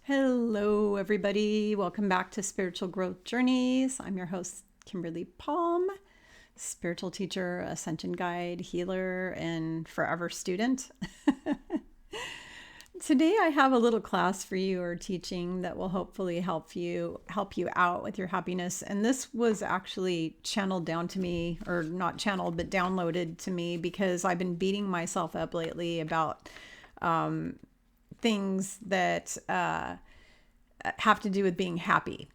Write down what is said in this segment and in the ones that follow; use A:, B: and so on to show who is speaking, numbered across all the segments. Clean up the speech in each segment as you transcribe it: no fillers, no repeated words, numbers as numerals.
A: Hello, everybody. Welcome back to Spiritual Growth Journeys. I'm your host, Kimberly Palm, spiritual teacher, Ascension guide, healer, and forever student. Today, I have a little class for you or teaching that will hopefully help you out with your happiness. And this was actually channeled down to me, or not channeled, but downloaded to me because I've been beating myself up lately about things that have to do with being happy.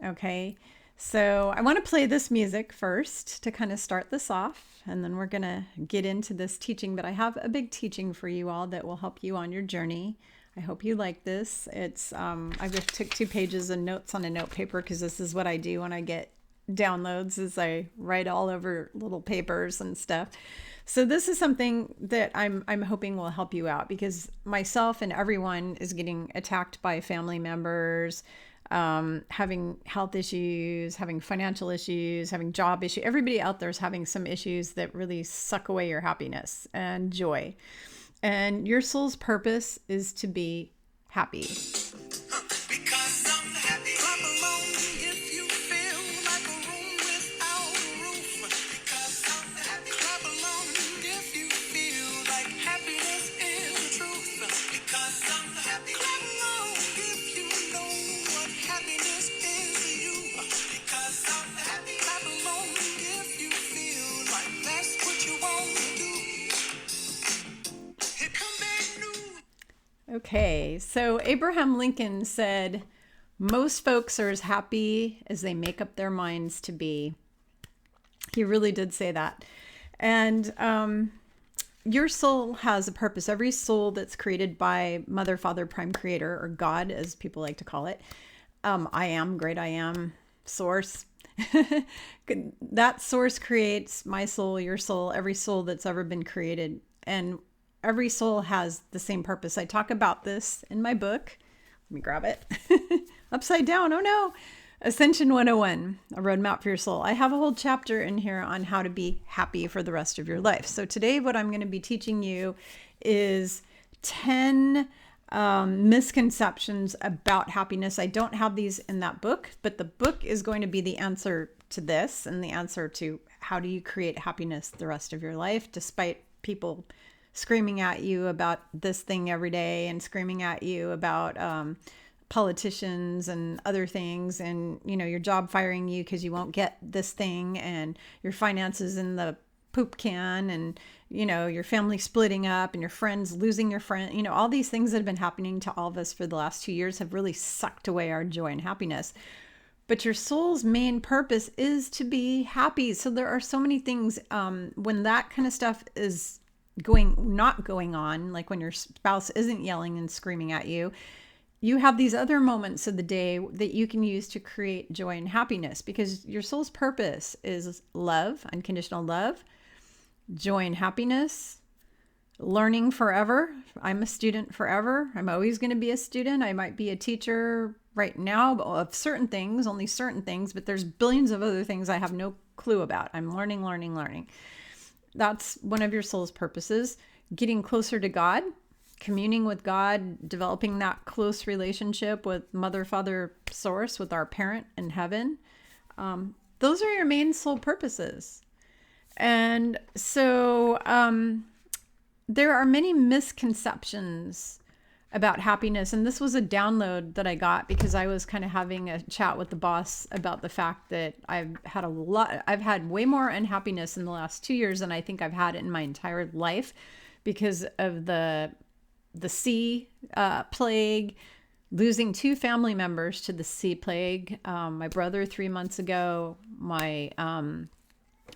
A: Okay. So I want to play this music first to kind of start this off, and then we're going to get into this teaching. But I have a big teaching for you all that will help you on your journey. I hope you like this. It's I just took 2 pages of notes on a note paper because this is what I do when I get downloads, is I write all over little papers and stuff. So this is something that I'm hoping will help you out, because myself and everyone is getting attacked by family members, having health issues, having financial issues, having job issues. Everybody out there is having some issues that really suck away your happiness and joy. And your soul's purpose is to be happy. Okay, so Abraham Lincoln said, most folks are as happy as they make up their minds to be. He really did say that. And your soul has a purpose. Every soul that's created by Mother, Father, Prime Creator, or God, as people like to call it, I am, great I am, source. That source creates my soul, your soul, every soul that's ever been created. And every soul has the same purpose. I talk about this in my book. Let me grab it. Upside down. Oh no. Ascension 101, a roadmap for your soul. I have a whole chapter in here on how to be happy for the rest of your life. So today what I'm going to be teaching you is 10 misconceptions about happiness. I don't have these in that book, but the book is going to be the answer to this, and the answer to how do you create happiness the rest of your life, despite people screaming at you about this thing every day, and screaming at you about politicians and other things, and your job firing you because you won't get this thing, and your finances in the poop can, and your family splitting up, and your friends losing your friend. All these things that have been happening to all of us for the last 2 years have really sucked away our joy and happiness. But your soul's main purpose is to be happy. So there are so many things when that kind of stuff is not going on, like when your spouse isn't yelling and screaming at you, you have these other moments of the day that you can use to create joy and happiness, because your soul's purpose is love, unconditional love, joy and happiness, learning forever. I'm a student forever. I'm always going to be a student. I might be a teacher right now of certain things, only certain things, but there's billions of other things I have no clue about. I'm learning. That's one of your soul's purposes. Getting closer to God, communing with God, developing that close relationship with Mother, Father, Source, with our parent in heaven. Those are your main soul purposes. And so there are many misconceptions about happiness. And this was a download that I got because I was kind of having a chat with the boss about the fact that I've had way more unhappiness in the last 2 years than I think I've had in my entire life, because of the sea plague, losing 2 family members to the sea plague. My brother 3 months ago, my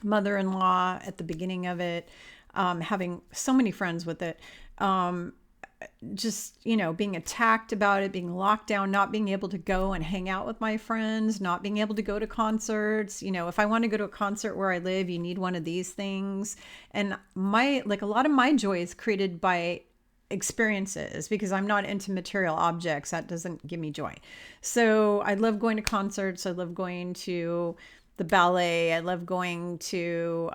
A: mother-in-law at the beginning of it, having so many friends with it. Just, being attacked about it, being locked down, not being able to go and hang out with my friends, not being able to go to concerts. If I want to go to a concert where I live, you need one of these things. And a lot of my joy is created by experiences, because I'm not into material objects. That doesn't give me joy. So I love going to concerts. I love going to the ballet. I love going to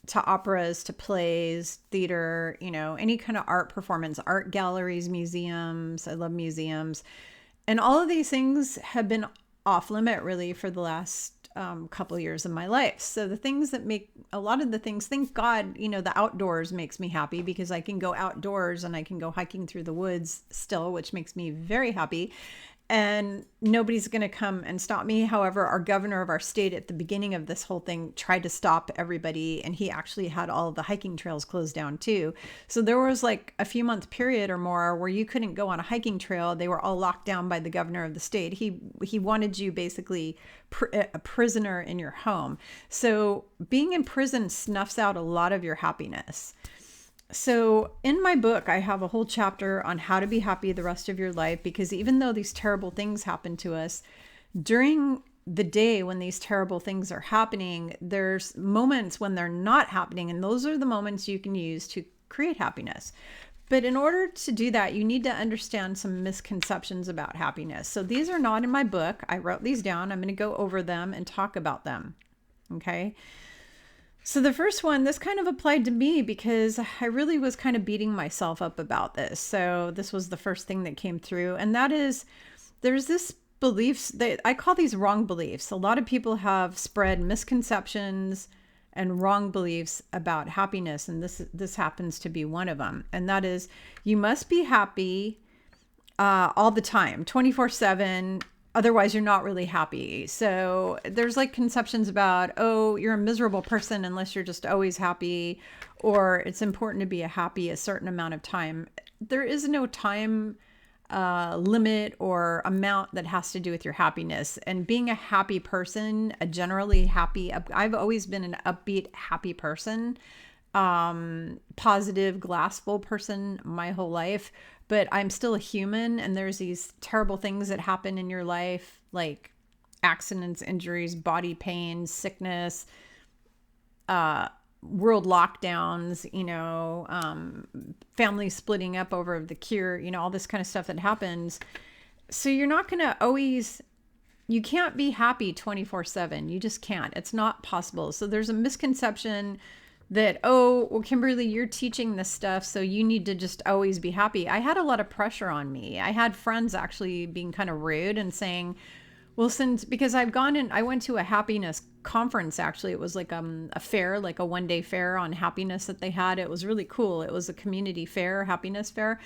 A: to operas, to plays, theater, any kind of art performance, art galleries, museums. I love museums. And all of these things have been off limit really for the last couple of years of my life. So the things that make a lot of the things, thank God, the outdoors makes me happy because I can go outdoors and I can go hiking through the woods still, which makes me very happy. And nobody's going to come and stop me. However, our governor of our state at the beginning of this whole thing tried to stop everybody, and he actually had all of the hiking trails closed down too. So there was like a few month period or more where you couldn't go on a hiking trail. They were all locked down by the governor of the state. He wanted you basically a prisoner in your home. So being in prison snuffs out a lot of your happiness. So in my book, I have a whole chapter on how to be happy the rest of your life, because even though these terrible things happen to us, during the day when these terrible things are happening, there's moments when they're not happening. And those are the moments you can use to create happiness. But in order to do that, you need to understand some misconceptions about happiness. So these are not in my book. I wrote these down. I'm going to go over them and talk about them. Okay. So the first one, this kind of applied to me because I really was kind of beating myself up about this. So this was the first thing that came through. And that is, there's this beliefs that I call these wrong beliefs. A lot of people have spread misconceptions and wrong beliefs about happiness. And this happens to be one of them. And that is, you must be happy all the time, 24/7. Otherwise, you're not really happy. So there's like conceptions about, oh, you're a miserable person unless you're just always happy, or it's important to be a certain amount of time. There is no time limit or amount that has to do with your happiness. And being a happy person, a generally happy, I've always been an upbeat, happy person, positive, glass full person my whole life. But I'm still a human, and there's these terrible things that happen in your life, like accidents, injuries, body pain, sickness, world lockdowns, families splitting up over the cure, all this kind of stuff that happens. So you're not going to always, you can't be happy 24/7. You just can't. It's not possible. So there's a misconception that, oh, well, Kimberly, you're teaching this stuff, so you need to just always be happy. I had a lot of pressure on me. I had friends actually being kind of rude and saying, well, because I went to a happiness conference, actually. It was like a fair, like a one-day fair on happiness that they had. It was really cool. It was a community fair, happiness fair.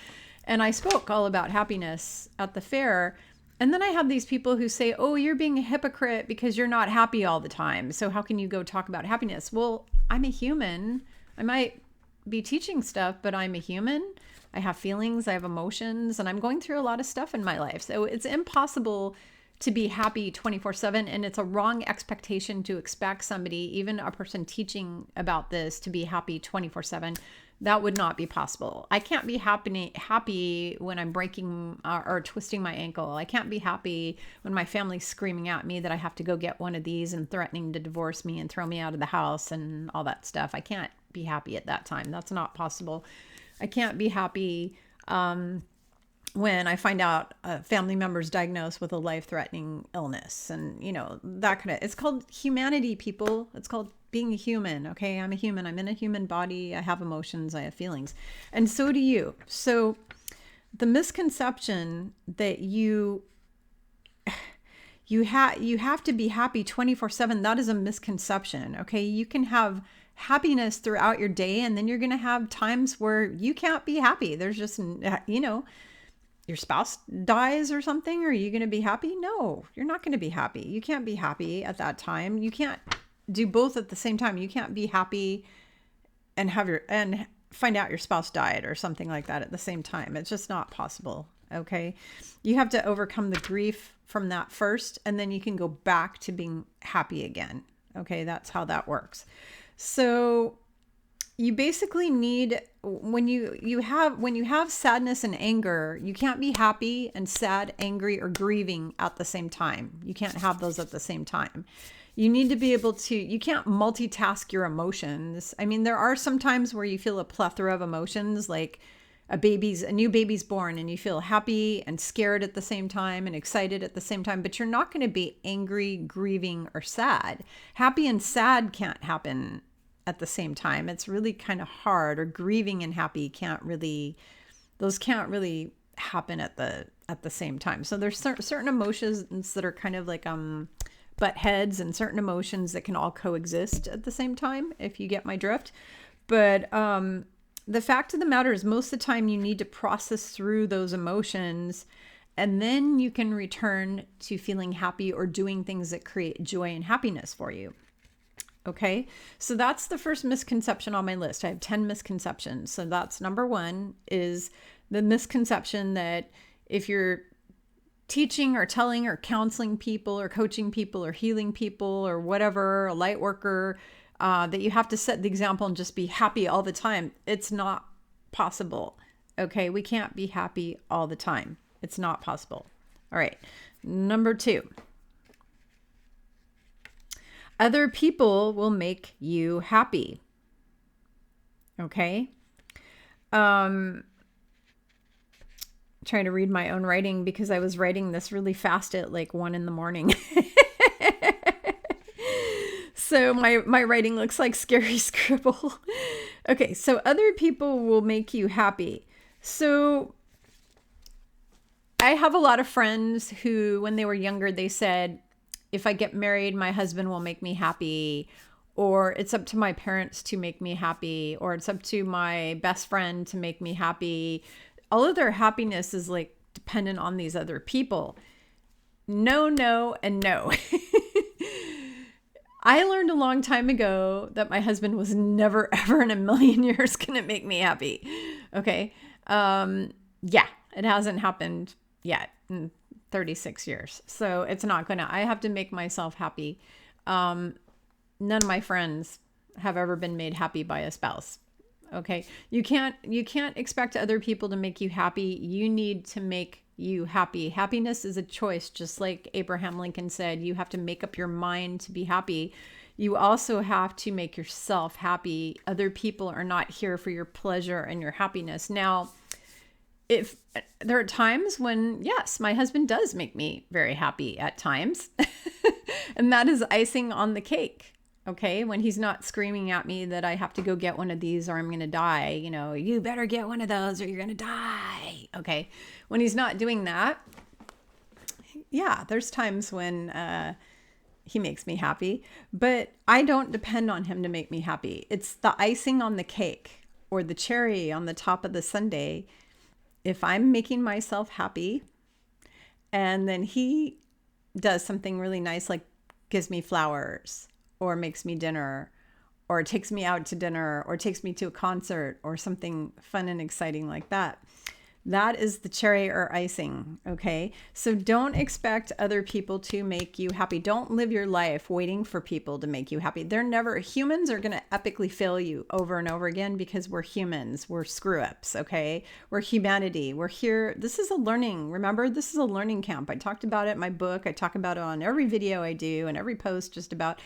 A: And I spoke all about happiness at the fair. And then I have these people who say, oh, you're being a hypocrite because you're not happy all the time. So how can you go talk about happiness? Well, I'm a human. I might be teaching stuff, but I'm a human. I have feelings, I have emotions, and I'm going through a lot of stuff in my life. So it's impossible to be happy 24/7. And it's a wrong expectation to expect somebody, even a person teaching about this, to be happy 24/7. That would not be possible. I can't be happy when I'm breaking or twisting my ankle. I can't be happy when my family's screaming at me that I have to go get one of these and threatening to divorce me and throw me out of the house and all that stuff. I can't be happy at that time. That's not possible. I can't be happy when I find out a family member's diagnosed with a life-threatening illness, and that kind of, it's called humanity, people. It's called being a human. Okay. I'm a human. I'm in a human body. I have emotions. I have feelings, and so do you. So the misconception that you have to be happy 24/7, that is a misconception. Okay. You can have happiness throughout your day, and then you're going to have times where you can't be happy. There's just, your spouse dies or something. Are you going to be happy? No, you're not going to be happy. You can't be happy at that time. You can't do both at the same time. You can't be happy and find out your spouse died or something like that at the same time. It's just not possible. Okay. You have to overcome the grief from that first, and then you can go back to being happy again. Okay. That's how that works. So you basically need, when you have sadness and anger, you can't be happy and sad, angry, or grieving at the same time. You can't have those at the same time. You need to be able to, you can't multitask your emotions. I mean, there are some times where you feel a plethora of emotions, like a new baby's born, and you feel happy and scared at the same time and excited at the same time, but you're not going to be angry, grieving, or sad. Happy and sad can't happen at the same time. It's really kind of hard, or grieving and happy those can't really happen at the same time. So there's certain emotions that are kind of like butt heads, and certain emotions that can all coexist at the same time, if you get my drift. But the fact of the matter is, most of the time you need to process through those emotions, and then you can return to feeling happy or doing things that create joy and happiness for you. Okay, so that's the first misconception on my list. I have 10 misconceptions. So that's number one, is the misconception that if you're teaching or telling or counseling people or coaching people or healing people or whatever, a light worker, that you have to set the example and just be happy all the time. It's not possible. Okay, we can't be happy all the time. It's not possible. All right, number two. Other people will make you happy. Okay. Trying to read my own writing because I was writing this really fast at like 1 a.m. So my writing looks like scary scribble. Okay. So other people will make you happy. So I have a lot of friends who, when they were younger, they said, if I get married, my husband will make me happy, or it's up to my parents to make me happy, or it's up to my best friend to make me happy. All of their happiness is like dependent on these other people. No, no, and no. I learned a long time ago that my husband was never, ever in a million years going to make me happy. Okay. Yeah, it hasn't happened yet. 36 years. So it's not gonna, I have to make myself happy. None of my friends have ever been made happy by a spouse. Okay. You can't expect other people to make you happy. You need to make you happy. Happiness is a choice. Just like Abraham Lincoln said, you have to make up your mind to be happy. You also have to make yourself happy. Other people are not here for your pleasure and your happiness. Now, if there are times when, yes, my husband does make me very happy at times, and that is icing on the cake. Okay. When he's not screaming at me that I have to go get one of these or I'm going to die, you better get one of those or you're going to die. Okay. When he's not doing that, yeah, there's times when, he makes me happy, but I don't depend on him to make me happy. It's the icing on the cake or the cherry on the top of the sundae. If I'm making myself happy and then he does something really nice, like gives me flowers or makes me dinner or takes me out to dinner or takes me to a concert or something fun and exciting like that, that is the cherry or icing. Okay. So don't expect other people to make you happy. Don't live your life waiting for people to make you happy. Humans are going to epically fail you over and over again because we're humans. We're screw ups. Okay. We're humanity. We're here. This is a learning. Remember, this is a learning camp. I talked about it in my book. I talk about it on every video I do and every post just about.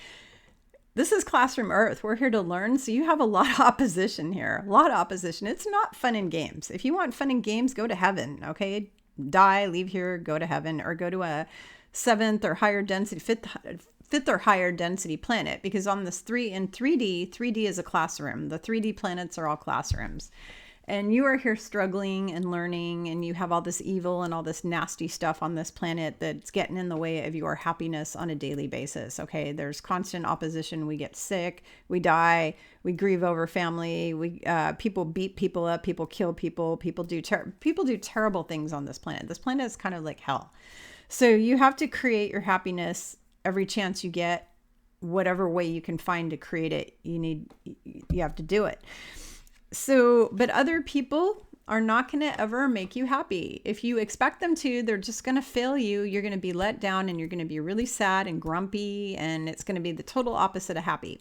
A: This is Classroom Earth. We're here to learn. So you have a lot of opposition here, a lot of opposition. It's not fun and games. If you want fun and games, go to heaven. Okay. Die, leave here, go to heaven, or go to a fifth or higher density planet, because on this 3D is a classroom. The 3D planets are all classrooms. And you are here struggling and learning, and you have all this evil and all this nasty stuff on this planet that's getting in the way of your happiness on a daily basis. Okay. There's constant opposition. We get sick, we die, we grieve over family. People beat people up, people kill people, people do terrible things on this planet. This planet is kind of like hell. So you have to create your happiness every chance you get, whatever way you can find to create it. You have to do it. So, but other people are not going to ever make you happy. If you expect them to, they're just going to fail you. You're going to be let down and you're going to be really sad and grumpy, and it's going to be the total opposite of happy.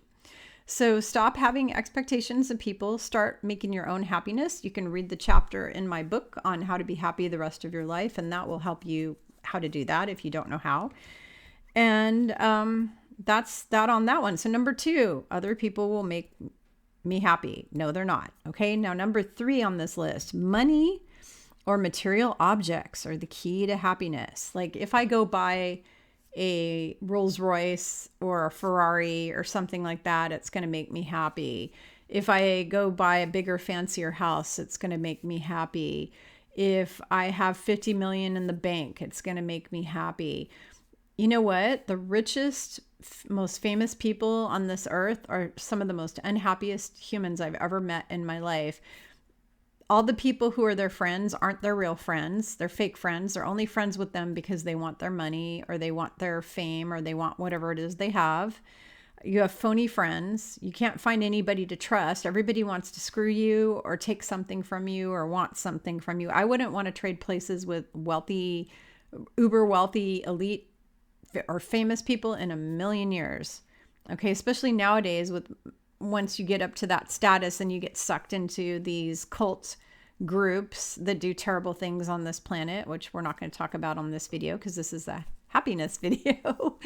A: So stop having expectations of people. Start making your own happiness. You can read the chapter in my book on how to be happy the rest of your life, and that will help you how to do that if you don't know how. And that's that on that one. So number 2, other people will make me happy. No, they're not. Okay. Now, number 3 on this list, money or material objects are the key to happiness. Like if I go buy a Rolls Royce or a Ferrari or something like that, it's going to make me happy. If I go buy a bigger, fancier house, it's going to make me happy. If I have 50 million in the bank, it's going to make me happy. You know what? The richest, most famous people on this earth are some of the most unhappiest humans I've ever met in my life. All the people who are their friends aren't their real friends. They're fake friends. They're only friends with them because they want their money or they want their fame or they want whatever it is they have. You have phony friends. You can't find anybody to trust. Everybody wants to screw you or take something from you or want something from you. I wouldn't want to trade places with wealthy, uber wealthy, elite or famous people in a million years. Okay, especially nowadays with once you get up to that status and you get sucked into these cult groups that do terrible things on this planet, which we're not going to talk about on this video because this is a happiness video.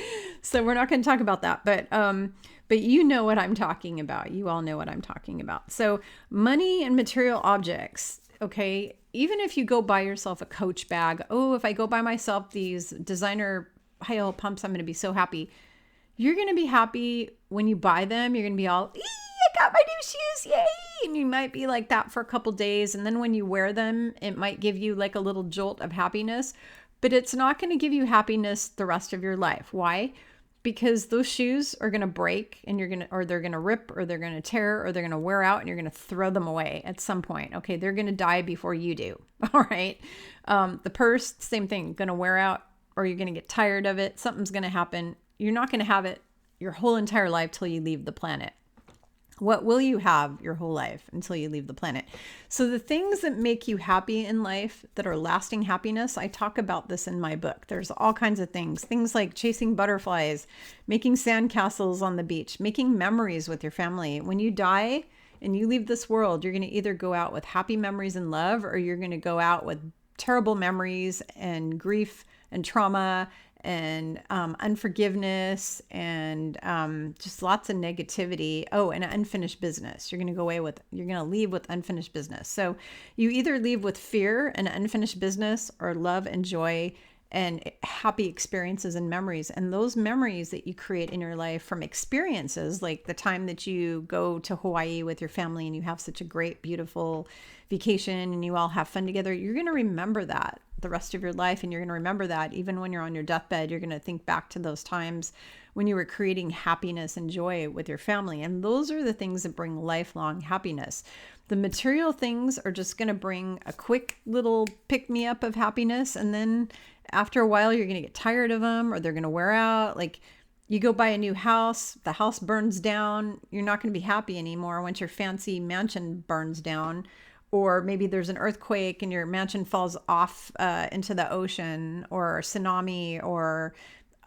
A: So we're not going to talk about that, but you know what I'm talking about. You all know what I'm talking about. So money and material objects. Okay. Even if you go buy yourself a Coach bag, oh, if I go buy myself these designer high heel pumps, I'm going to be so happy. You're going to be happy when you buy them. You're going to be all, I got my new shoes, yay! And you might be like that for a couple days. And then when you wear them, it might give you like a little jolt of happiness, but it's not going to give you happiness the rest of your life. Why? Because those shoes are going to break and or they're going to rip or they're going to tear or they're going to wear out and you're going to throw them away at some point. Okay. They're going to die before you do. All right. The purse, same thing, going to wear out or you're going to get tired of it. Something's going to happen. You're not going to have it your whole entire life till you leave the planet. What will you have your whole life until you leave the planet? So the things that make you happy in life that are lasting happiness, I talk about this in my book. There's all kinds of things like chasing butterflies, making sandcastles on the beach, making memories with your family. When you die and you leave this world, you're going to either go out with happy memories and love, or you're going to go out with terrible memories and grief and trauma and unforgiveness and just lots of negativity. Oh, and unfinished business. You're going to leave with unfinished business. So you either leave with fear and unfinished business or love and joy and happy experiences and memories. And those memories that you create in your life from experiences, like the time that you go to Hawaii with your family and you have such a great, beautiful vacation and you all have fun together, you're going to remember that the rest of your life. And you're going to remember that even when you're on your deathbed, you're going to think back to those times when you were creating happiness and joy with your family. And those are the things that bring lifelong happiness. The material things are just going to bring a quick little pick me up of happiness. And then after a while, you're going to get tired of them or they're going to wear out. Like you go buy a new house, the house burns down. You're not going to be happy anymore once your fancy mansion burns down. Or maybe there's an earthquake and your mansion falls off into the ocean, or a tsunami, or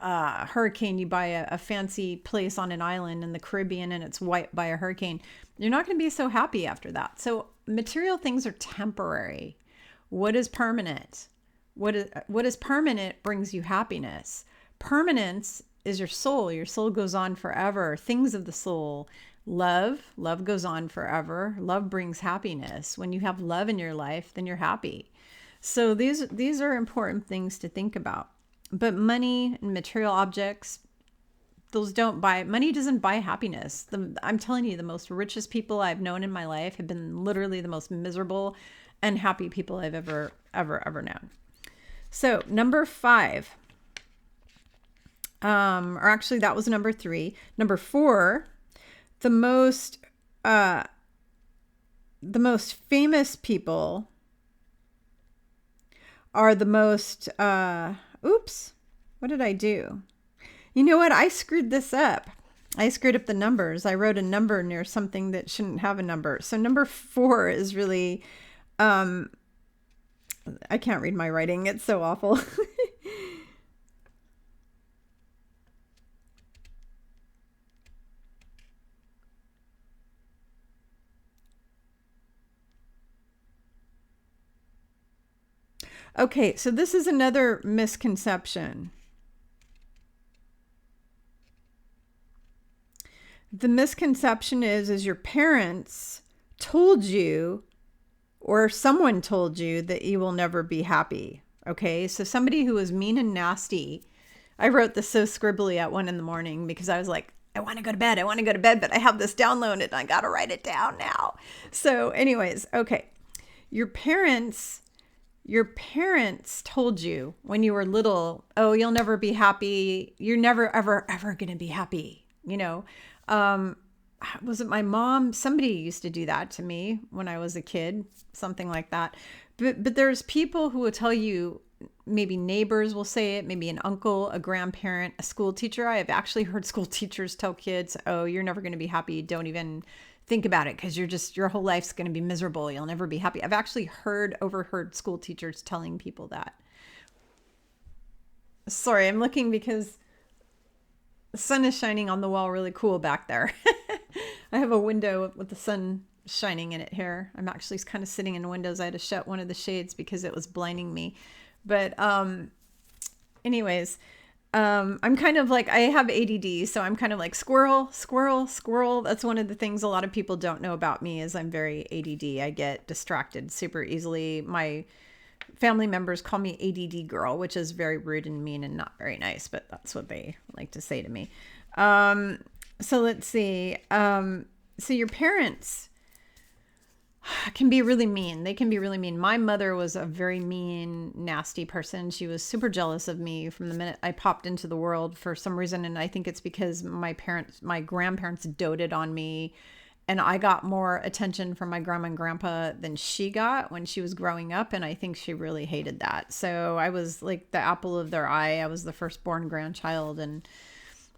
A: a hurricane. You buy a fancy place on an island in the Caribbean and it's wiped by a hurricane. You're not going to be so happy after that. So material things are temporary. What is permanent? What is permanent brings you happiness. Permanence is your soul. Your soul goes on forever. Things of the soul. Love goes on forever. Love brings happiness. When you have love in your life, then you're happy. So these are important things to think about. But money and material objects, money doesn't buy happiness. I'm telling you, the most richest people I've known in my life have been literally the most miserable and happy people I've ever known. So number 5, or actually that was number 3. Number 4, the most famous people are the most, oops, what did I do? You know what? I screwed this up. I screwed up the numbers. I wrote a number near something that shouldn't have a number. So number 4 is really, I can't read my writing. It's so awful. Okay, so this is another misconception. The misconception is your parents told you, or someone told you, that you will never be happy. Okay, so somebody who is mean and nasty. I wrote this so scribbly at 1 a.m. because I was like, I want to go to bed. I want to go to bed, but I have this download and I got to write it down now. So anyways, okay. Your parents told you when you were little, oh, you'll never be happy. You're never, ever, ever going to be happy. Was it my mom? Somebody used to do that to me when I was a kid, something like that. But there's people who will tell you, maybe neighbors will say it, maybe an uncle, a grandparent, a school teacher. I have actually heard school teachers tell kids, oh, you're never going to be happy. Don't even think about it because your whole life's going to be miserable. You'll never be happy. I've actually overheard school teachers telling people that. Sorry, I'm looking because the sun is shining on the wall really cool back there. I have a window with the sun shining in it here. I'm actually kind of sitting in windows. I had to shut one of the shades because it was blinding me. But anyways, I'm kind of like, I have ADD, so I'm kind of like squirrel, squirrel, squirrel. That's one of the things a lot of people don't know about me is I'm very ADD. I get distracted super easily. My family members call me ADD girl, which is very rude and mean and not very nice, but that's what they like to say to me. So let's see. So your parents can be really mean. They can be really mean. My mother was a very mean, nasty person. She was super jealous of me from the minute I popped into the world for some reason. And I think it's because my grandparents doted on me. And I got more attention from my grandma and grandpa than she got when she was growing up. And I think she really hated that. So I was like the apple of their eye. I was the firstborn grandchild and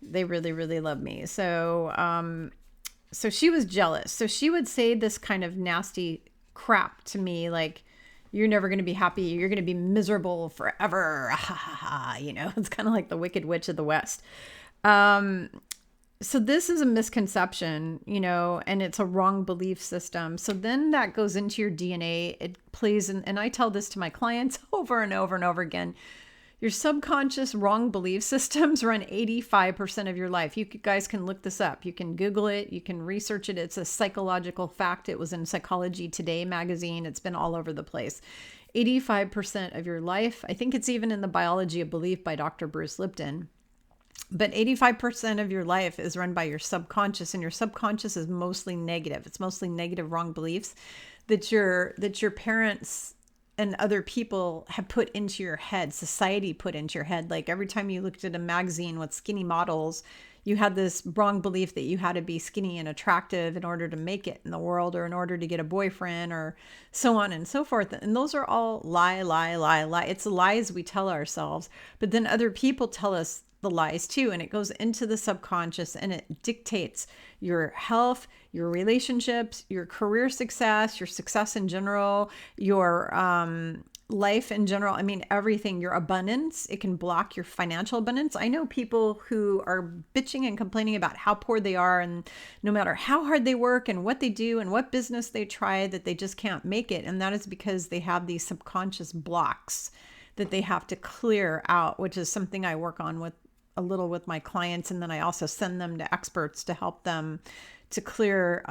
A: they really, really loved me. So she was jealous. So she would say this kind of nasty crap to me, like, you're never going to be happy. You're going to be miserable forever. It's kind of like the Wicked Witch of the West. So this is a misconception, and it's a wrong belief system. So then that goes into your DNA. It plays in, and I tell this to my clients over and over and over again. Your subconscious wrong belief systems run 85% of your life. You guys can look this up. You can Google it. You can research it. It's a psychological fact. It was in Psychology Today magazine. It's been all over the place. 85% of your life. I think it's even in the Biology of Belief by Dr. Bruce Lipton. But 85% of your life is run by your subconscious, and your subconscious is mostly negative. It's mostly negative wrong beliefs that your parents and other people have put into your head, society put into your head. Like every time you looked at a magazine with skinny models, you had this wrong belief that you had to be skinny and attractive in order to make it in the world or in order to get a boyfriend or so on and so forth. And those are all lie. It's lies we tell ourselves, but then other people tell us the lies too. And it goes into the subconscious and it dictates your health, your relationships, your career success, your success in general, your life in general. I mean, everything, your abundance. It can block your financial abundance. I know people who are bitching and complaining about how poor they are, and no matter how hard they work and what they do and what business they try, that they just can't make it. And that is because they have these subconscious blocks that they have to clear out, which is something I work on with a little with my clients. And then I also send them to experts to help them to clear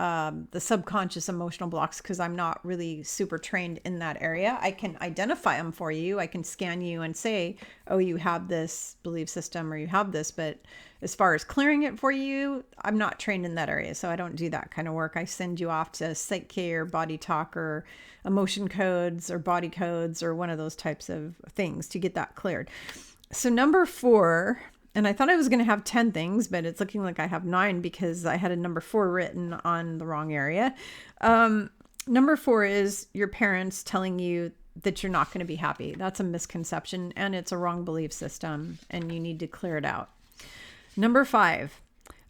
A: the subconscious emotional blocks, because I'm not really super trained in that area. I can identify them for you. I can scan you and say, oh, you have this belief system or you have this. But as far as clearing it for you, I'm not trained in that area. So I don't do that kind of work. I send you off to Psych-K or Body Talk or emotion codes or body codes or one of those types of things to get that cleared. So number 4, and I thought I was going to have 10 things, but it's looking like I have 9 because I had a number 4 written on the wrong area. Number 4 is your parents telling you that you're not going to be happy. That's a misconception and it's a wrong belief system and you need to clear it out. Number 5,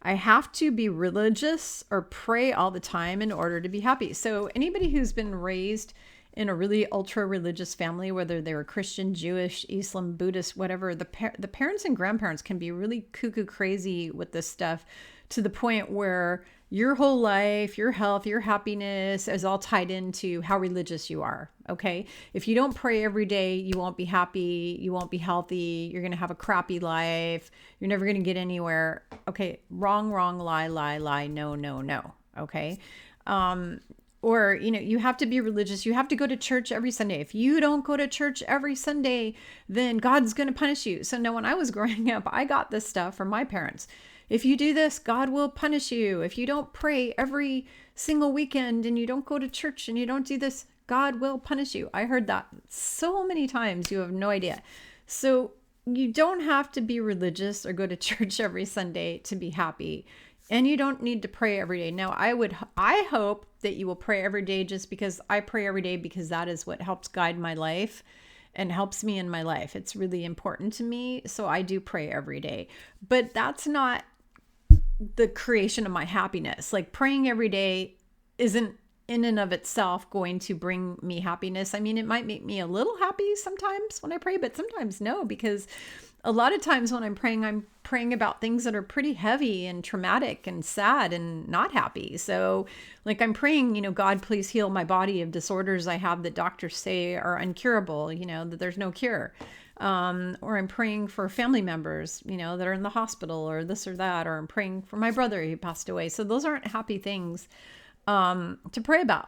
A: I have to be religious or pray all the time in order to be happy. So anybody who's been raised in a really ultra religious family, whether they were Christian, Jewish, Islam, Buddhist, whatever, the parents and grandparents can be really cuckoo crazy with this stuff to the point where your whole life, your health, your happiness is all tied into how religious you are. Okay. If you don't pray every day, you won't be happy. You won't be healthy. You're going to have a crappy life. You're never going to get anywhere. Okay. Wrong, lie. No. Okay. or, you have to be religious. You have to go to church every Sunday. If you don't go to church every Sunday, then God's going to punish you. So no, when I was growing up, I got this stuff from my parents. If you do this, God will punish you. If you don't pray every single weekend and you don't go to church and you don't do this, God will punish you. I heard that so many times, you have no idea. So you don't have to be religious or go to church every Sunday to be happy. And you don't need to pray every day. Now, I hope that you will pray every day, just because I pray every day, because that is what helps guide my life and helps me in my life. It's really important to me. So I do pray every day, but that's not the creation of my happiness. Like, praying every day isn't in and of itself going to bring me happiness. I mean, it might make me a little happy sometimes when I pray, but sometimes no, because a lot of times when I'm praying about things that are pretty heavy and traumatic and sad and not happy. So like, I'm praying, God, please heal my body of disorders I have that doctors say are incurable, that there's no cure. Or I'm praying for family members, that are in the hospital, or this or that, or I'm praying for my brother who passed away. So those aren't happy things to pray about.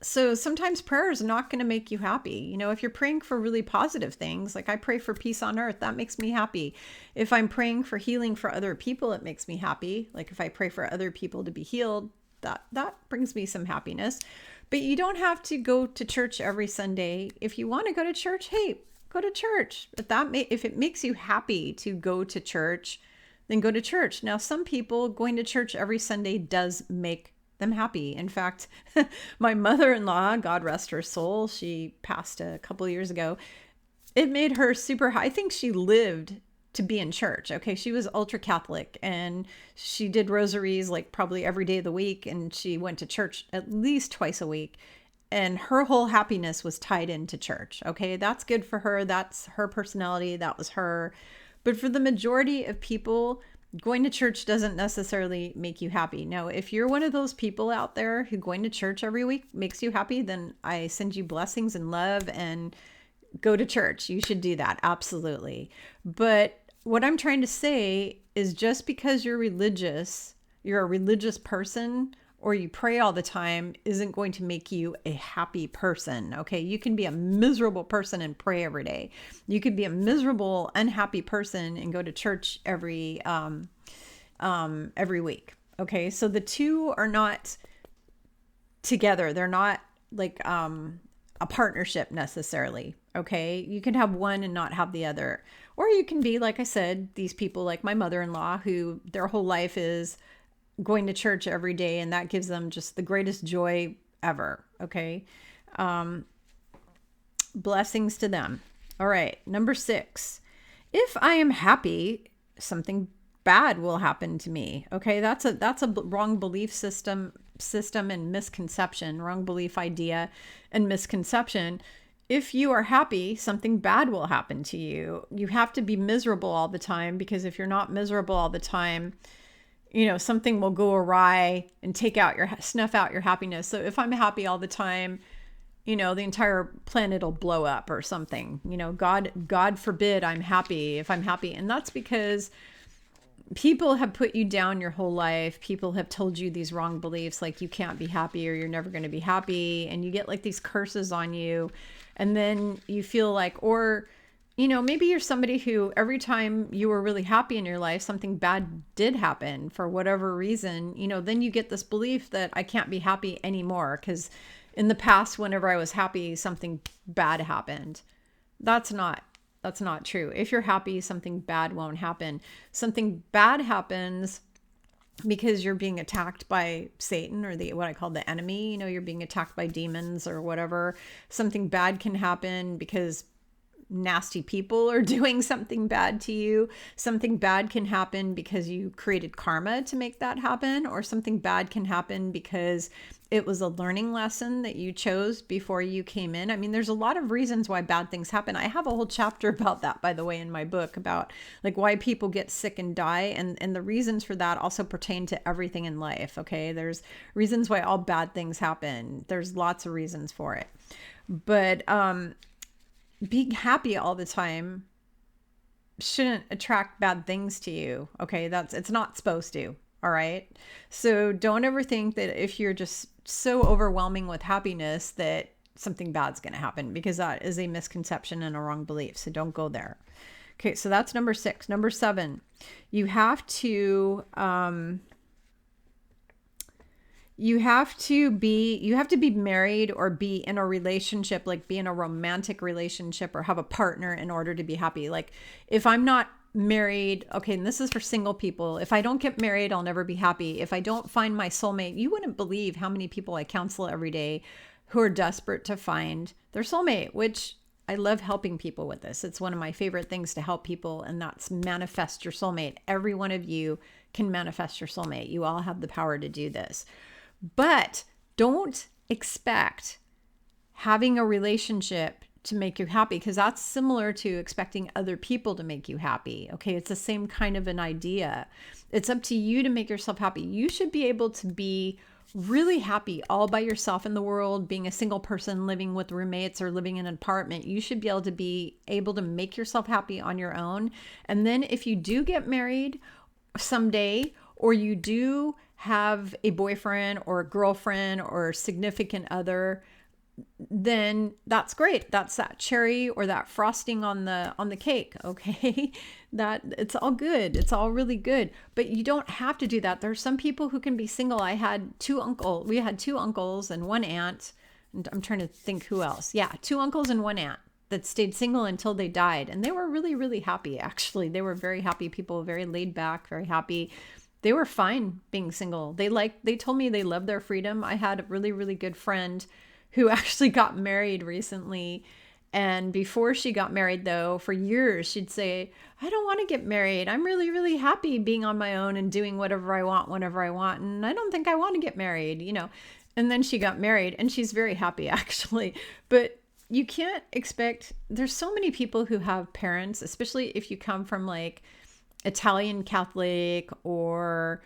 A: So sometimes prayer is not going to make you happy. If you're praying for really positive things, like I pray for peace on earth, that makes me happy. If I'm praying for healing for other people, it makes me happy. Like if I pray for other people to be healed, that brings me some happiness. But you don't have to go to church every Sunday. If you want to go to church, hey, go to church. If it makes you happy to go to church, then go to church. Now, some people, going to church every Sunday does make them happy. In fact, my mother-in-law, God rest her soul, she passed a couple of years ago. It made her super high. I think she lived to be in church. Okay. She was ultra Catholic and she did rosaries like probably every day of the week. And she went to church at least twice a week. And her whole happiness was tied into church. Okay. That's good for her. That's her personality. That was her. But for the majority of people, going to church doesn't necessarily make you happy. Now, if you're one of those people out there who going to church every week makes you happy, then I send you blessings and love, and go to church. You should do that. Absolutely. But what I'm trying to say is, just because you're a religious person, or you pray all the time, isn't going to make you a happy person. Okay. You can be a miserable person and pray every day. You could be a miserable, unhappy person and go to church every week. Okay. So the two are not together. They're not like, a partnership necessarily. Okay. You can have one and not have the other, or you can be, like I said, these people like my mother-in-law, who their whole life is going to church every day, and that gives them just the greatest joy ever. Okay. Blessings to them. All right. Number 6, if I am happy, something bad will happen to me. Okay. That's a wrong belief system and misconception, wrong belief idea and misconception. If you are happy, something bad will happen to you. You have to be miserable all the time, because if you're not miserable all the time, something will go awry and snuff out your happiness. So if I'm happy all the time, the entire planet will blow up or something. God forbid I'm happy if I'm happy. And that's because people have put you down your whole life. People have told you these wrong beliefs, like you can't be happy or you're never going to be happy. And you get like these curses on you. And then you feel like, or maybe you're somebody who every time you were really happy in your life, something bad did happen for whatever reason. Then you get this belief that I can't be happy anymore because in the past, whenever I was happy, something bad happened. That's not true. If you're happy, something bad won't happen. Something bad happens because you're being attacked by Satan, or what I call the enemy. You're being attacked by demons or whatever. Something bad can happen because nasty people are doing something bad to you. Something bad can happen because you created karma to make that happen, or something bad can happen because it was a learning lesson that you chose before you came in. I mean, there's a lot of reasons why bad things happen. I have a whole chapter about that, by the way, in my book, about like why people get sick and die. And the reasons for that also pertain to everything in life. Okay. There's reasons why all bad things happen. There's lots of reasons for it. But, being happy all the time shouldn't attract bad things to you. Okay. It's not supposed to. All right. So don't ever think that if you're just so overwhelming with happiness that something bad's going to happen, because that is a misconception and a wrong belief. So don't go there. Okay. So that's number 6. Number 7, you have to, you have to be married or be in a relationship, like be in a romantic relationship or have a partner in order to be happy. Like if I'm not married, okay, and this is for single people, if I don't get married, I'll never be happy. If I don't find my soulmate, you wouldn't believe how many people I counsel every day who are desperate to find their soulmate, which I love helping people with this. It's one of my favorite things to help people, and that's manifest your soulmate. Every one of you can manifest your soulmate. You all have the power to do this. But don't expect having a relationship to make you happy, because that's similar to expecting other people to make you happy. Okay, it's the same kind of an idea. It's up to you to make yourself happy. You should be able to be really happy all by yourself in the world, being a single person living with roommates or living in an apartment. You should be able to make yourself happy on your own. And then if you do get married someday, or you do have a boyfriend or a girlfriend or a significant other, then that's great. That's that cherry or that frosting on the cake. Okay. That it's all good. It's all really good, but you don't have to do that. There are some people who can be single. We had 2 uncles and 1 aunt. And I'm trying to think who else. Yeah. 2 uncles and 1 aunt that stayed single until they died. And they were really, really happy. Actually, they were very happy people, very laid back, very happy. They were fine being single. They told me they loved their freedom. I had a really, really good friend who actually got married recently. And before she got married, though, for years, she'd say, I don't want to get married. I'm really, really happy being on my own and doing whatever I want, whenever I want. And I don't think I want to get married, And then she got married, and she's very happy, actually. But you can't expect, there's so many people who have parents, especially if you come from like Italian Catholic or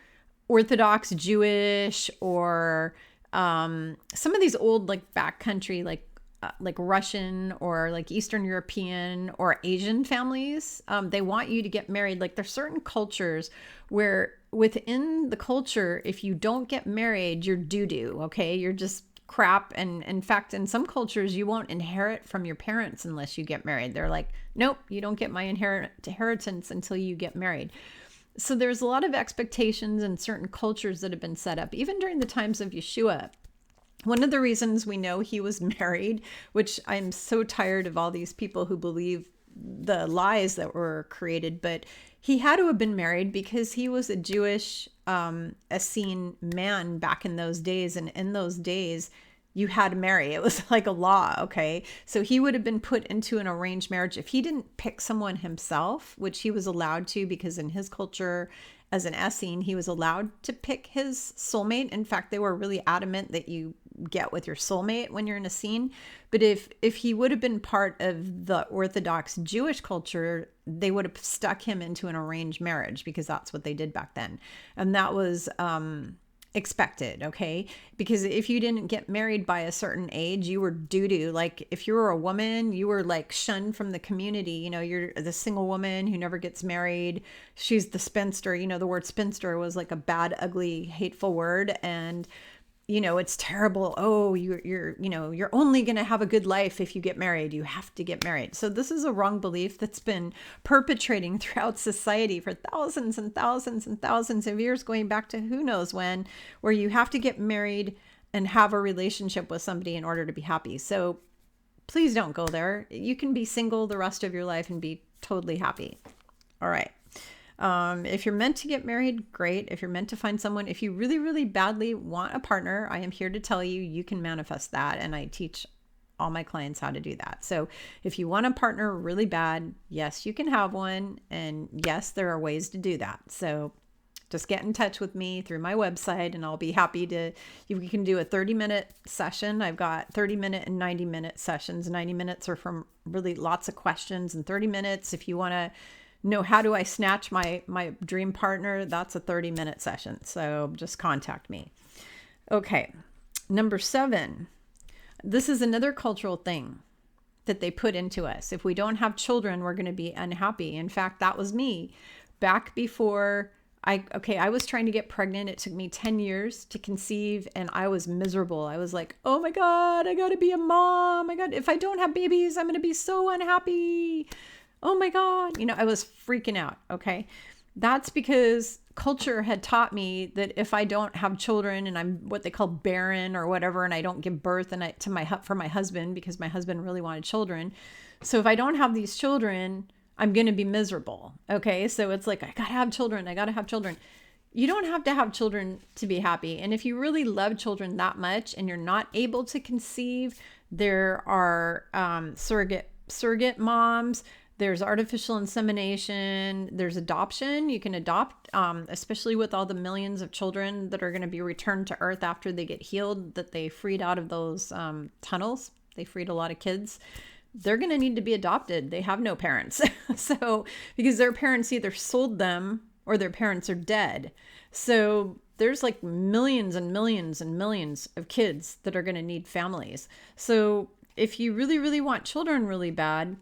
A: Orthodox Jewish, or some of these old like backcountry like Russian or like Eastern European or Asian families. They want you to get married. Like there's certain cultures where within the culture, if you don't get married, you're doo-doo. Okay, you're just crap. And in fact, in some cultures, you won't inherit from your parents unless you get married. They're like, nope, you don't get my inheritance until you get married. So there's a lot of expectations in certain cultures that have been set up, even during the times of Yeshua. One of the reasons we know he was married, which I'm so tired of all these people who believe the lies that were created, but he had to have been married because he was a Jewish Essene man back in those days. And in those days, you had to marry. It was like a law, okay? So he would have been put into an arranged marriage if he didn't pick someone himself, which he was allowed to, because in his culture, as an Essene, he was allowed to pick his soulmate. In fact, they were really adamant that you get with your soulmate when you're in a scene. But if he would have been part of the Orthodox Jewish culture, they would have stuck him into an arranged marriage, because that's what they did back then. And that was expected, okay? Because if you didn't get married by a certain age, you were doo-doo. Like if you were a woman, you were like shunned from the community. You're the single woman who never gets married. She's the spinster. The word spinster was like a bad, ugly, hateful word. And it's terrible. Oh, you're only going to have a good life if you get married. You have to get married. So this is a wrong belief that's been perpetrating throughout society for thousands and thousands and thousands of years, going back to who knows when, where you have to get married and have a relationship with somebody in order to be happy. So please don't go there. You can be single the rest of your life and be totally happy. All right. If you're meant to get married, great. If you're meant to find someone, if you really, really badly want a partner, I am here to tell you, you can manifest that. And I teach all my clients how to do that. So if you want a partner really bad, yes, you can have one. And yes, there are ways to do that. So just get in touch with me through my website, and I'll be happy to, you can do a 30-minute session. I've got 30-minute and 90-minute sessions. 90 minutes are from really lots of questions, and 30 minutes, if you want to know how do I snatch my dream partner, that's a 30-minute session. So just contact me. Okay. Number 7, this is another cultural thing that they put into us. If we don't have children, we're going to be unhappy. In fact, that was me back before I was trying to get pregnant. It took me 10 years to conceive and I was miserable. I was like, oh my God, I got to be a mom. If I don't have babies, I'm going to be so unhappy. Oh my God. I was freaking out. Okay. That's because culture had taught me that if I don't have children and I'm what they call barren or whatever, and I don't give birth for my husband, because my husband really wanted children. So if I don't have these children, I'm going to be miserable. Okay. So it's like, I got to have children. You don't have to have children to be happy. And if you really love children that much and you're not able to conceive, there are surrogate moms. There's artificial insemination. There's adoption. You can adopt, especially with all the millions of children that are going to be returned to Earth after they get healed, that they freed out of those tunnels. They freed a lot of kids. They're going to need to be adopted. They have no parents. So, because their parents either sold them or their parents are dead. So there's like millions and millions and millions of kids that are going to need families. So if you really, really want children really bad,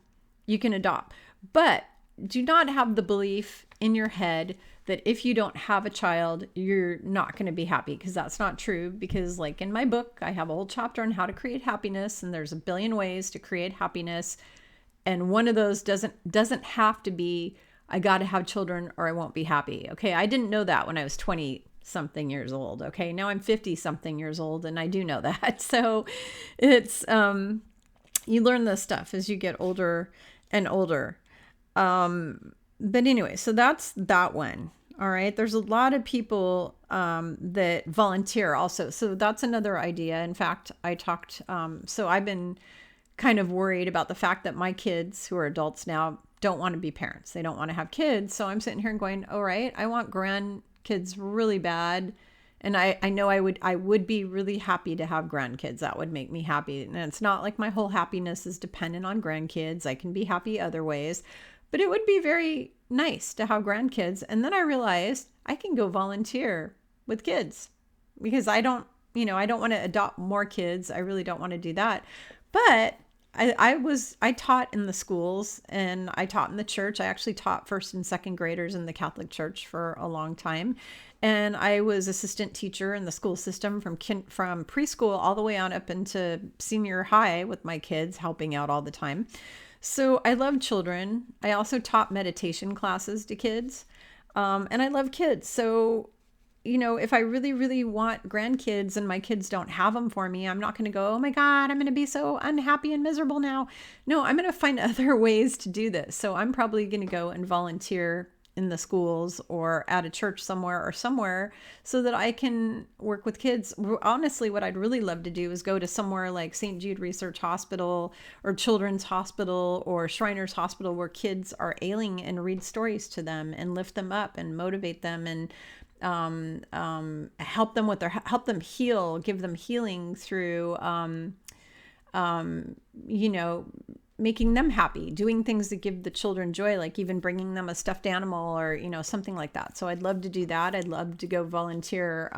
A: you can adopt. But do not have the belief in your head that if you don't have a child, you're not going to be happy, because that's not true. Because like in my book, I have a whole chapter on how to create happiness, and there's a billion ways to create happiness. And one of those doesn't have to be, I got to have children or I won't be happy. Okay. I didn't know that when I was 20 something years old. Okay. Now I'm 50 something years old and I do know that. So it's, you learn this stuff as you get older and older. But anyway, so that's that one. All right. There's a lot of people that volunteer also. So that's another idea. In fact, so I've been kind of worried about the fact that my kids, who are adults now, don't want to be parents. They don't want to have kids. So I'm sitting here and going, all right, I want grandkids really bad. And I know I would be really happy to have grandkids. That would make me happy. And it's not like my whole happiness is dependent on grandkids. I can be happy other ways, but it would be very nice to have grandkids. And then I realized I can go volunteer with kids, because I don't want to adopt more kids. I really don't want to do that. But I taught in the schools and I taught in the church. I actually taught first and second graders in the Catholic Church for a long time. And I was assistant teacher in the school system from preschool all the way on up into senior high with my kids, helping out all the time. So I love children. I also taught meditation classes to kids. And I love kids. So if I really, really want grandkids and my kids don't have them for me, I'm not going to go, oh my God, I'm going to be so unhappy and miserable now. No, I'm going to find other ways to do this. So I'm probably going to go and volunteer in the schools or at a church somewhere so that I can work with kids. Honestly, what I'd really love to do is go to somewhere like St. Jude Research Hospital or Children's Hospital or Shriners Hospital, where kids are ailing, and read stories to them and lift them up and motivate them and help them heal, give them healing through, making them happy, doing things that give the children joy, like even bringing them a stuffed animal or, something like that. So I'd love to do that. I'd love to go volunteer,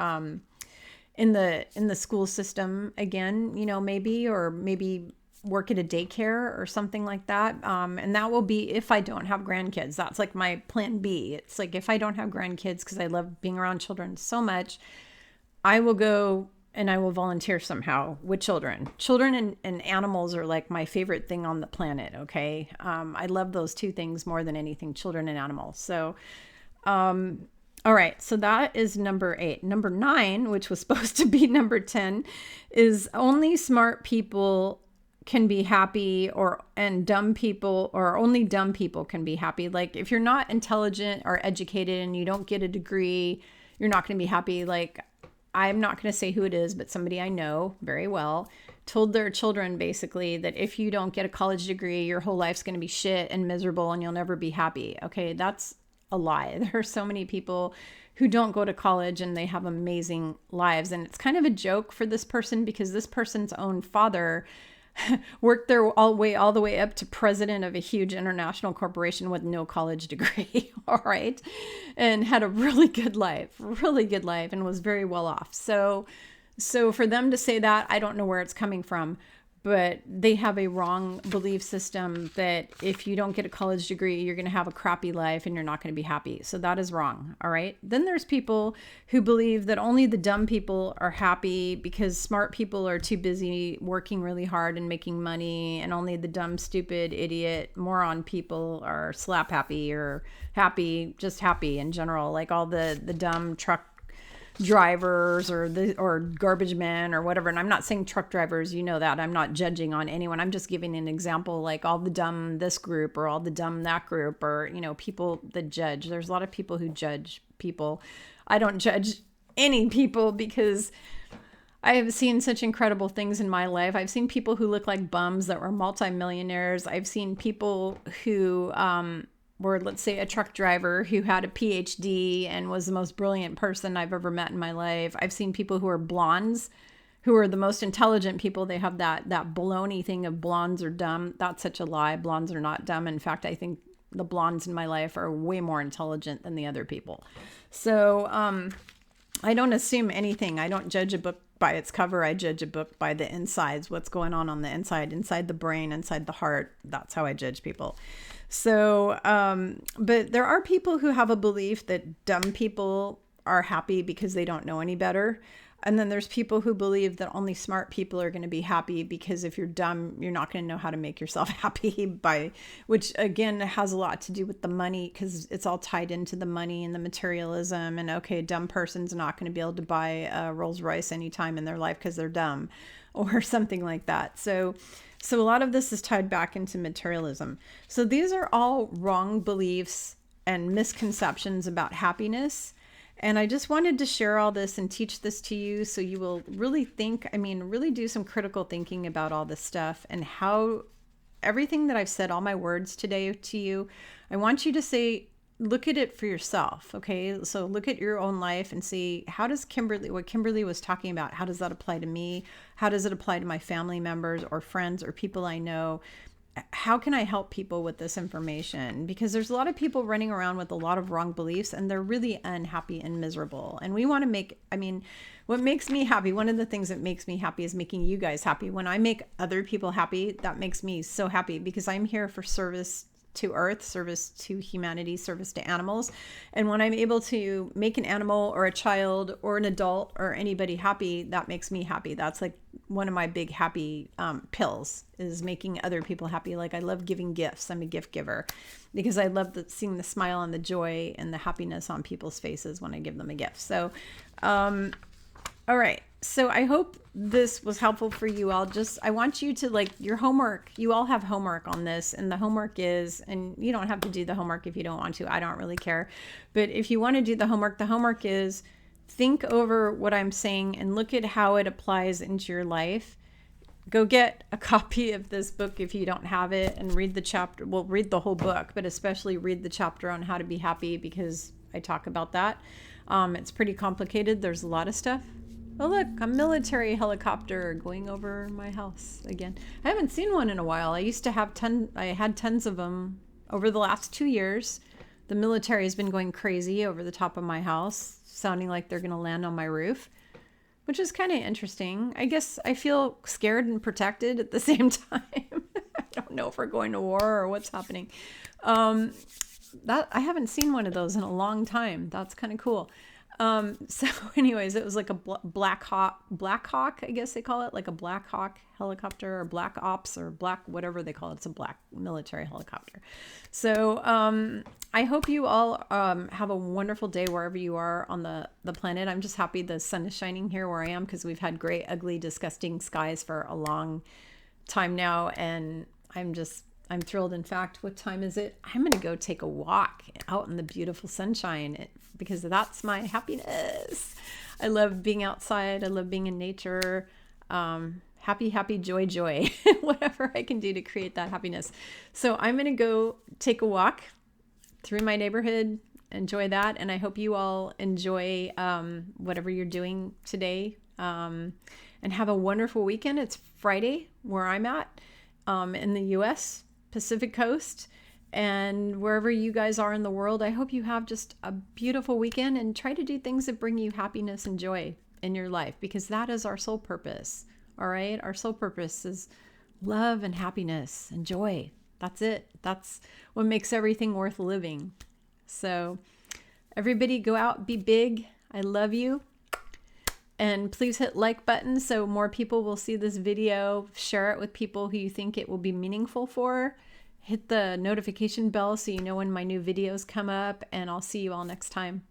A: in the school system again, maybe work at a daycare or something like that. And that will be if I don't have grandkids. That's like my plan B. It's like, if I don't have grandkids, because I love being around children so much, I will go and I will volunteer somehow with children. Children and animals are like my favorite thing on the planet. Okay. I love those two things more than anything, children and animals. So, all right. So that is number 8. Number 9, which was supposed to be number 10, is only smart people can be happy, and dumb people, or only dumb people can be happy. Like if you're not intelligent or educated and you don't get a degree, you're not going to be happy. Like, I'm not going to say who it is, but somebody I know very well told their children basically that if you don't get a college degree, your whole life's going to be shit and miserable and you'll never be happy. Okay, that's a lie. There are so many people who don't go to college and they have amazing lives. And it's kind of a joke for this person, because this person's own father worked their all the way up to president of a huge international corporation with no college degree. All right. And had a really good life, and was very well off. So for them to say that, I don't know where it's coming from, but they have a wrong belief system that if you don't get a college degree, you're going to have a crappy life and you're not going to be happy. So that is wrong. All right. Then there's people who believe that only the dumb people are happy because smart people are too busy working really hard and making money, and only the dumb, stupid, idiot, moron people are slap happy or happy, just happy in general. Like all the dumb truck drivers or garbage men or whatever. And I'm not saying truck drivers, you know that. I'm not judging on anyone. I'm just giving an example, like all the dumb this group or all the dumb that group, or, you know, people that judge. There's a lot of people who judge people. I don't judge any people because I have seen such incredible things in my life. I've seen people who look like bums that were multimillionaires. I've seen people who were, let's say, a truck driver who had a PhD and was the most brilliant person I've ever met in my life. I've seen people who are blondes, who are the most intelligent people. They have that baloney thing of blondes are dumb. That's such a lie. Blondes are not dumb. In fact, I think the blondes in my life are way more intelligent than the other people. So I don't assume anything. I don't judge a book by its cover. I judge a book by the insides, what's going on the inside the brain, inside the heart. That's how I judge people. So, but there are people who have a belief that dumb people are happy because they don't know any better. And then there's people who believe that only smart people are going to be happy because if you're dumb, you're not going to know how to make yourself happy which again has a lot to do with the money, because it's all tied into the money and the materialism. And okay, a dumb person's not going to be able to buy a Rolls Royce anytime in their life because they're dumb or something like that. So a lot of this is tied back into materialism. So these are all wrong beliefs and misconceptions about happiness. And I just wanted to share all this and teach this to you so you will really really do some critical thinking about all this stuff and how everything that I've said, all my words today to you, I want you to say, look at it for yourself. Okay. So look at your own life and see, how does what Kimberly was talking about, how does that apply to me? How does it apply to my family members or friends or people I know? How can I help people with this information? Because there's a lot of people running around with a lot of wrong beliefs and they're really unhappy and miserable. And we want to what makes me happy, one of the things that makes me happy is making you guys happy. When I make other people happy, that makes me so happy because I'm here for service to earth, service to humanity, service to animals. And when I'm able to make an animal or a child or an adult or anybody happy, that makes me happy. That's like one of my big happy pills, is making other people happy. Like I love giving gifts. I'm a gift giver because I love seeing the smile and the joy and the happiness on people's faces when I give them a gift. So, all right. So I hope this was helpful for you all. I want you to your homework. You all have homework on this, and the homework is, and you don't have to do the homework if you don't want to. I don't really care. But if you want to do the homework is think over what I'm saying and look at how it applies into your life. Go get a copy of this book if you don't have it and read the chapter. Well, read the whole book, but especially read the chapter on how to be happy because I talk about that. It's pretty complicated. There's a lot of stuff. Oh, look, a military helicopter going over my house again. I haven't seen one in a while. I had tons of them over the last 2 years. The military has been going crazy over the top of my house, sounding like they're going to land on my roof, which is kind of interesting. I guess I feel scared and protected at the same time. I don't know if we're going to war or what's happening. I haven't seen one of those in a long time. That's kind of cool. So anyways, it was like a Black Hawk, I guess they call it, like a Black Hawk helicopter or Black Ops or Black, whatever they call it. It's a black military helicopter. So, I hope you all, have a wonderful day wherever you are on the planet. I'm just happy the sun is shining here where I am because we've had gray, ugly, disgusting skies for a long time now. And I'm thrilled. In fact, what time is it? I'm going to go take a walk out in the beautiful sunshine because that's my happiness. I love being outside. I love being in nature. Happy, joy, whatever I can do to create that happiness. So I'm going to go take a walk through my neighborhood, enjoy that. And I hope you all enjoy whatever you're doing today, and have a wonderful weekend. It's Friday where I'm at in the U.S. Pacific Coast, and wherever you guys are in the world. I hope you have just a beautiful weekend and try to do things that bring you happiness and joy in your life, because that is our soul purpose. All right. Our soul purpose is love and happiness and joy. That's it. That's what makes everything worth living. So everybody go out, be big. I love you. And please hit like button so more people will see this video. Share it with people who you think it will be meaningful for. Hit the notification bell so you know when my new videos come up, and I'll see you all next time.